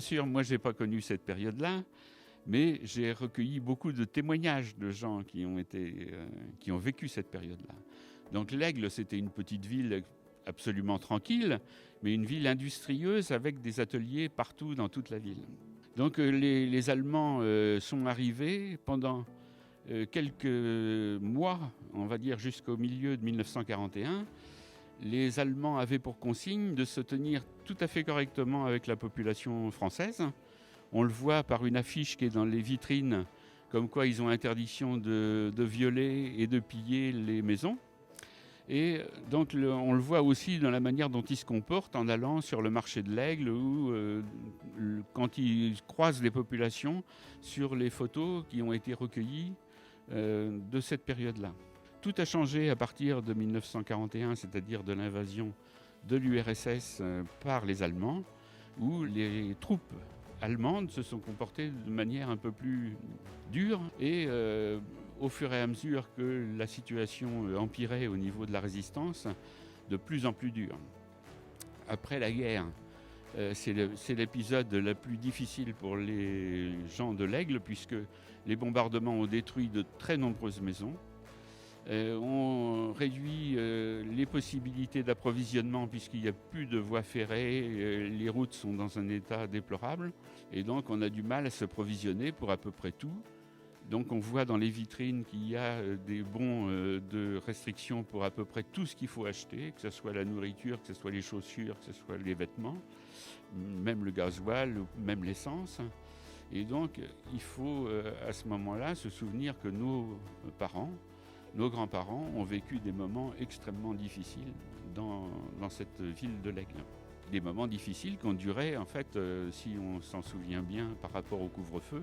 sûr, moi, je n'ai pas connu cette période-là, mais j'ai recueilli beaucoup de témoignages de gens qui ont vécu cette période-là. Donc l'Aigle, c'était une petite ville absolument tranquille, mais une ville industrieuse avec des ateliers partout dans toute la ville. Donc les Allemands sont arrivés pendant quelques mois, on va dire jusqu'au milieu de 1941. Les Allemands avaient pour consigne de se tenir tout à fait correctement avec la population française. On le voit par une affiche qui est dans les vitrines, comme quoi ils ont interdiction de violer et de piller les maisons. Et donc on le voit aussi dans la manière dont ils se comportent en allant sur le marché de l'Aigle ou quand ils croisent les populations sur les photos qui ont été recueillies de cette période-là. Tout a changé à partir de 1941, c'est-à-dire de l'invasion de l'URSS par les Allemands, où les troupes allemandes se sont comportées de manière un peu plus dure et au fur et à mesure que la situation empirait au niveau de la résistance, de plus en plus dure. Après la guerre, c'est l'épisode le plus difficile pour les gens de l'Aigle, puisque les bombardements ont détruit de très nombreuses maisons. On réduit les possibilités d'approvisionnement puisqu'il n'y a plus de voies ferrées, les routes sont dans un état déplorable et donc on a du mal à se provisionner pour à peu près tout. Donc on voit dans les vitrines qu'il y a des bons de restriction pour à peu près tout ce qu'il faut acheter, que ce soit la nourriture, que ce soit les chaussures, que ce soit les vêtements, même le gasoil, même l'essence. Et donc il faut à ce moment-là se souvenir que nos parents, nos grands-parents ont vécu des moments extrêmement difficiles dans cette ville de l'Aigle. Des moments difficiles qui ont duré, en fait, si on s'en souvient bien par rapport au couvre-feu,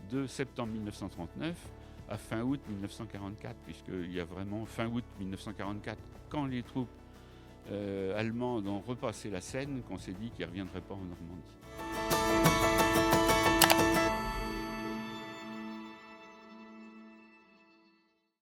de septembre 1939 à fin août 1944, puisqu'il y a vraiment fin août 1944, quand les troupes allemandes ont repassé la Seine, qu'on s'est dit qu'ils ne reviendraient pas en Normandie.